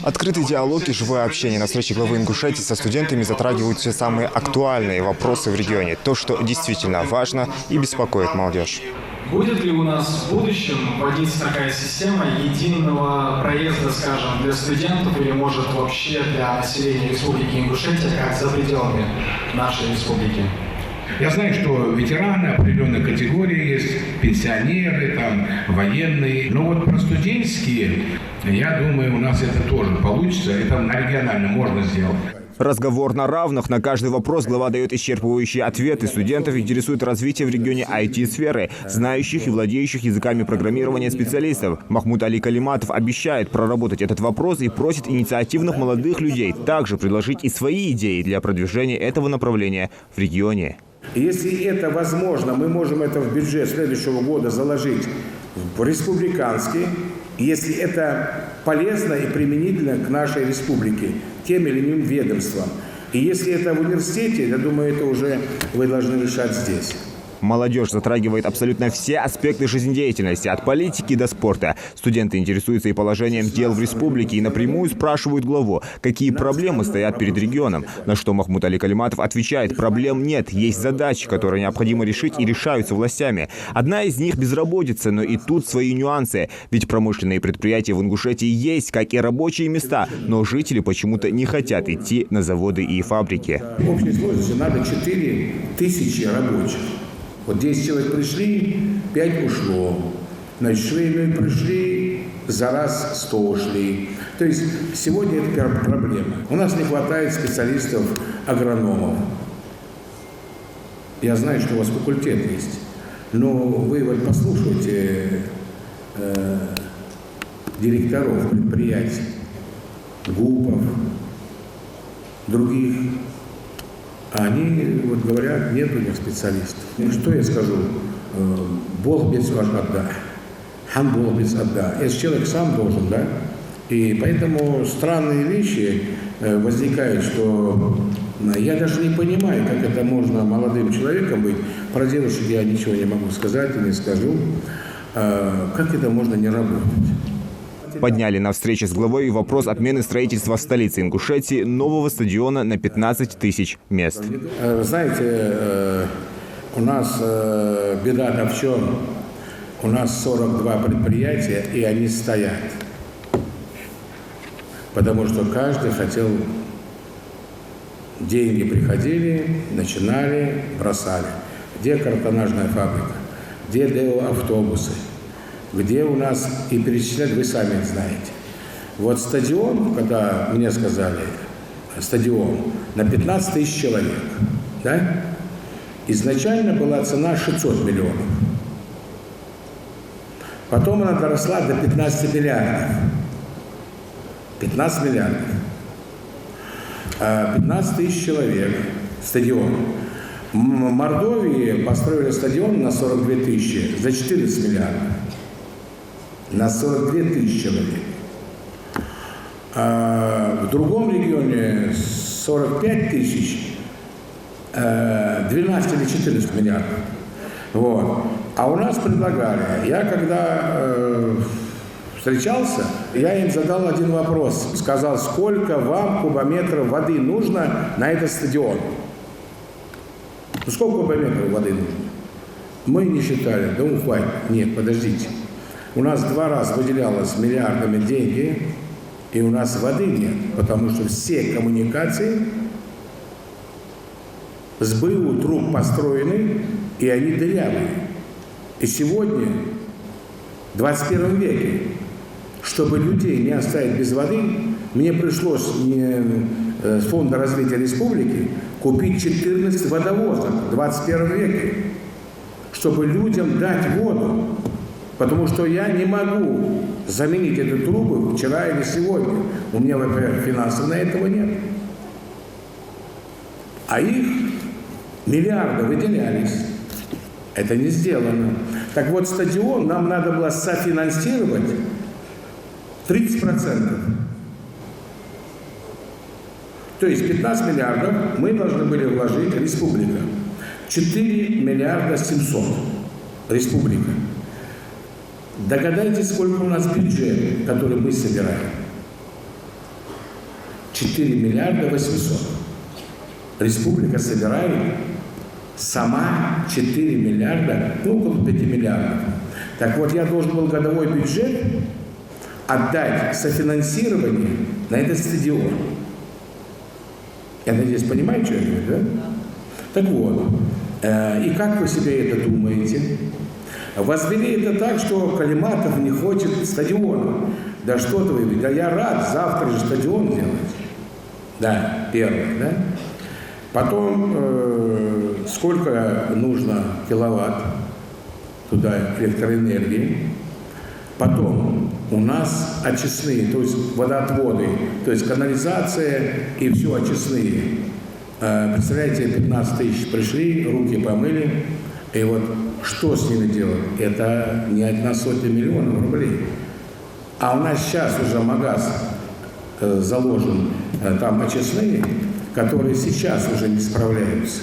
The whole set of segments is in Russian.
Открытый диалог и живое общение на встрече главы Ингушетии со студентами затрагивают все самые актуальные вопросы в регионе. То, что действительно важно и беспокоит молодежь. Будет ли у нас в будущем вводиться такая система единого проезда, скажем, для студентов или, может, вообще для населения Республики Ингушетия, как за пределами нашей республики? Я знаю, что ветераны определенной категории есть, пенсионеры, там, военные. Но вот про студенческие, я думаю, у нас это тоже получится. Это на региональном можно сделать. Разговор на равных. На каждый вопрос глава дает исчерпывающие ответы. Студентов интересует развитие в регионе IT-сферы, знающих и владеющих языками программирования специалистов. Махмуд Али Калиматов обещает проработать этот вопрос и просит инициативных молодых людей также предложить и свои идеи для продвижения этого направления в регионе. Если это возможно, мы можем это в бюджет следующего года заложить в республиканский, если это полезно и применительно к нашей республике, тем или иным ведомствам. И если это в университете, я думаю, это уже вы должны решать здесь. Молодежь затрагивает абсолютно все аспекты жизнедеятельности, от политики до спорта. Студенты интересуются и положением дел в республике и напрямую спрашивают главу, какие проблемы стоят перед регионом. На что Махмуд Али Калиматов отвечает: проблем нет, есть задачи, которые необходимо решить и решаются властями. Одна из них – безработица, но и тут свои нюансы. Ведь промышленные предприятия в Ингушетии есть, как и рабочие места, но жители почему-то не хотят идти на заводы и фабрики. В общей сложности надо 4000 рабочих. Вот 10 человек пришли, 5 ушло. Значит, швейные пришли, за раз 100 ушли. То есть сегодня это проблема. У нас не хватает специалистов-агрономов. Я знаю, что у вас факультет есть. Но вы вот послушайте директоров предприятий, ГУПов, других. Они вот говорят, нет у них специалистов. Ну, что я скажу? Бог без отда. Хан Бог без отда. Если человек сам должен, да? И поэтому странные вещи возникают, что я даже не понимаю, как это можно молодым человеком быть. Про девушек я ничего не могу сказать и не скажу. Как это можно не работать? Подняли на встрече с главой вопрос отмены строительства в столице Ингушетии нового стадиона на 15 тысяч мест. Знаете, у нас беда-то в чем? У нас 42 предприятия, и они стоят. Потому что каждый хотел... Деньги приходили, начинали, бросали. Где картонажная фабрика? Где ДЭО-автобусы? Где у нас, и перечислять вы сами знаете. Вот стадион, когда мне сказали, стадион на 15 тысяч человек, да? Изначально была цена 600 миллионов. Потом она доросла до 15 миллиардов. 15 миллиардов. 15 тысяч человек, стадион. В Мордовии построили стадион на 42 тысячи за 14 миллиардов. На 42 тысячи человек. А в другом регионе 45 тысяч, 12 или 14 миллиардов. Вот. А у нас предлагали, я когда встречался, я им задал один вопрос. Сказал, сколько вам кубометров воды нужно на этот стадион? Ну, сколько кубометров воды нужно? Мы не считали, да хватит. Нет, подождите. У нас 2 раза выделялось миллиардами деньги, и у нас воды нет, потому что все коммуникации с БУ труб построены, и они дырявые. И сегодня, в 21 веке, чтобы людей не оставить без воды, мне пришлось с Фонда развития республики купить 14 водовозов в 21 веке, чтобы людям дать воду. Потому что я не могу заменить эту трубу вчера или сегодня. У меня, во-первых, финансов на этого нет. А их миллиарды выделялись. Это не сделано. Так вот, стадион нам надо было софинансировать 30%. То есть 15 миллиардов мы должны были вложить, республика. 4 миллиарда 700. Республика. Догадайтесь, сколько у нас бюджет, который мы собираем. 4 миллиарда 800. Республика собирает сама 4 миллиарда, ну, около 5 миллиардов. Так вот, я должен был годовой бюджет отдать софинансирование на этот стадион. Я надеюсь, понимаете, что я говорю, да? Так вот, и как вы себе это думаете? Возвели это так, что Калиматов не хочет стадиона. Да что-то вы, да я рад завтра же стадион делать. Да, первое, да? Потом, сколько нужно киловатт туда электроэнергии. Потом у нас очистные, то есть водоотводы, то есть канализация и все очистные. Представляете, 15 тысяч пришли, руки помыли, и вот что с ними делать? Это не 100 миллионов рублей. А у нас сейчас уже магаз заложен, там очистные, которые сейчас уже не справляются.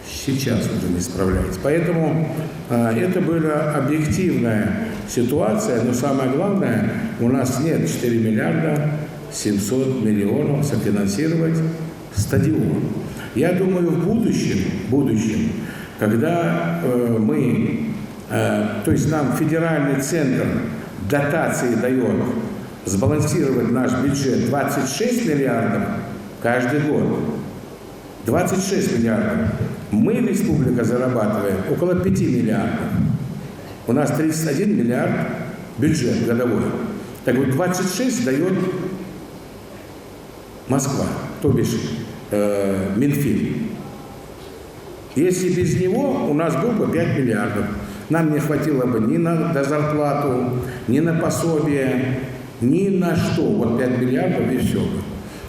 Сейчас уже не справляются. Поэтому это была объективная ситуация, но самое главное, у нас нет 4 миллиарда 700 миллионов софинансировать стадион. Я думаю, в будущем, когда то есть нам федеральный центр дотации дает сбалансировать наш бюджет 26 миллиардов каждый год. 26 миллиардов. Мы, республика, зарабатываем около 5 миллиардов. У нас 31 миллиард бюджет годовой. Так вот, 26 дает Москва, то бишь Минфин. Если без него у нас было бы 5 миллиардов. Нам не хватило бы ни на зарплату, ни на пособие, ни на что. Вот 5 миллиардов и все.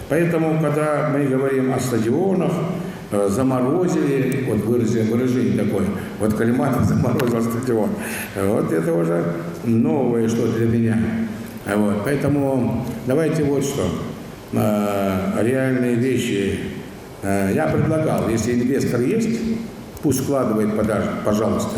Поэтому, когда мы говорим о стадионах, заморозили, вот выражение такое, вот Калиматов заморозил стадион. Вот это уже новое что-то для меня. Вот. Поэтому давайте вот что. Реальные вещи. Я предлагал, если инвестор есть, пусть вкладывает, пожалуйста.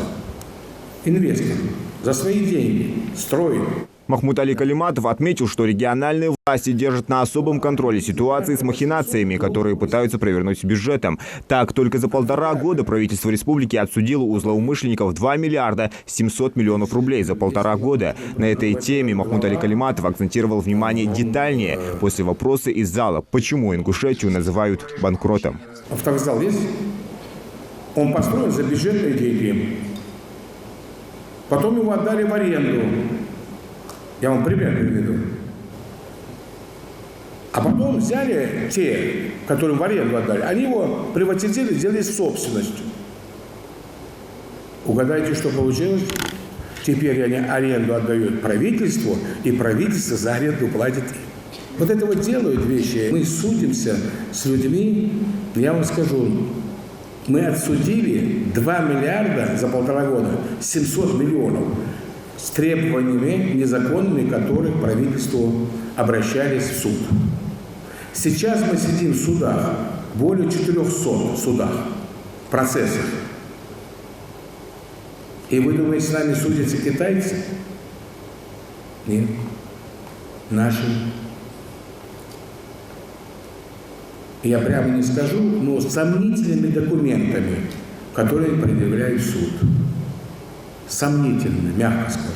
Инвестор за свои деньги строит. Махмуд Али Калиматов отметил, что региональные власти держат на особом контроле ситуации с махинациями, которые пытаются провернуть с бюджетом. Так, только за 1,5 года правительство республики отсудило у злоумышленников 2 миллиарда 700 миллионов рублей за 1,5 года. На этой теме Махмуд Али Калиматов акцентировал внимание детальнее после вопроса из зала, почему Ингушетию называют банкротом. Автовокзал есть? Он построен за бюджетные деньги. Потом его отдали в аренду. Я вам пример приведу. А потом взяли те, которым в аренду отдали, они его приватизировали, сделали собственностью. Угадайте, что получилось? Теперь они аренду отдают правительству, и правительство за аренду платит им. Вот это вот делают вещи. Мы судимся с людьми, я вам скажу, мы отсудили 2 миллиарда за 1,5 года, 700 миллионов. С требованиями незаконными, которых к правительству обращались в суд. Сейчас мы сидим в судах, более 400 судах, процессах. И вы думаете, с нами судятся китайцы? Нет. Наши. Я прямо не скажу, но с сомнительными документами, которые предъявляют в суд. Сомнительно, мягко скажу.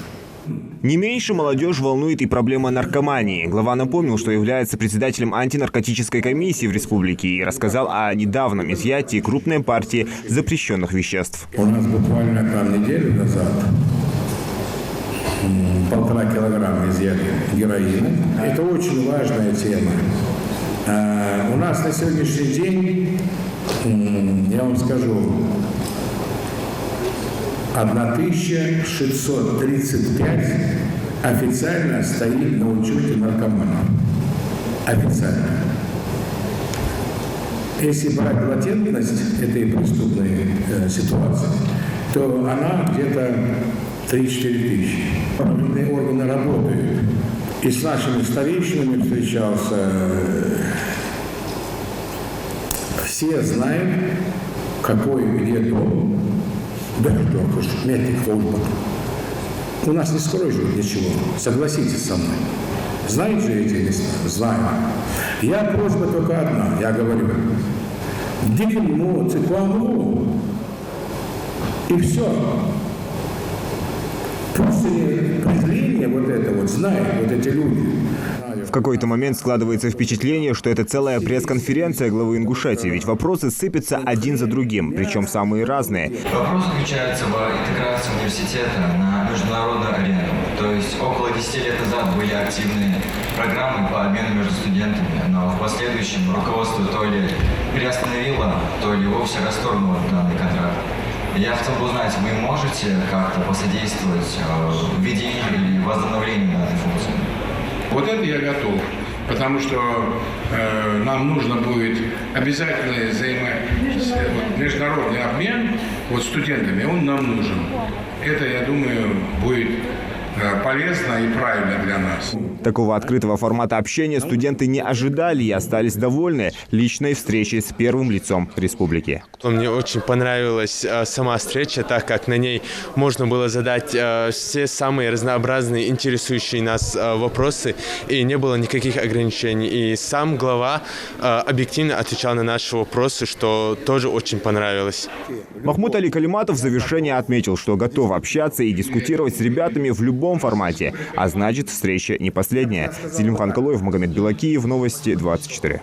Не меньше молодежь волнует и проблема наркомании. Глава напомнил, что является председателем антинаркотической комиссии в республике и рассказал о недавнем изъятии крупной партии запрещенных веществ. У нас буквально там неделю назад 1,5 килограмма изъяли героина. Это очень важная тема. У нас на сегодняшний день, я вам скажу, 1635 официально стоит на учете наркоманов. Официально. Если брать латентность этой преступной ситуации, то она где-то 3-4 тысячи. Правоохранительные органы работают. И с нашими старейшинами встречался. Все знают, какой где дом. Да, мягких холодов. У нас не скроешь ничего, согласитесь со мной. Знаете эти места? Знаю. Я просьба только одна, я говорю. Дикому, цикламу. И все. Пусть презрение вот это вот знают вот эти люди. В какой-то момент складывается впечатление, что это целая пресс-конференция главы Ингушетии, ведь вопросы сыпятся один за другим, причем самые разные. Вопрос заключается в интеграции университета на международную арену. То есть около 10 лет назад были активные программы по обмену между студентами, но в последующем руководство то ли приостановило, то ли вовсе расторгнуло данный контракт. Я хотел бы узнать, вы можете как-то посодействовать введению или возобновлению данной функции? Вот это я готов, потому что нам нужно будет обязательно международный обмен вот студентами, он нам нужен. Это, я думаю, будет полезно и правильно для нас. Такого открытого формата общения студенты не ожидали и остались довольны личной встречей с первым лицом республики. Мне очень понравилась сама встреча, так как на ней можно было задать все самые разнообразные, интересующие нас вопросы, и не было никаких ограничений. И сам глава объективно отвечал на наши вопросы, что тоже очень понравилось. Махмуд Али Калиматов в завершении отметил, что готов общаться и дискутировать с ребятами в любом формате, а значит, встреча не последняя. Зелимхан Калоев, Магомед Белакиев, Новости 24.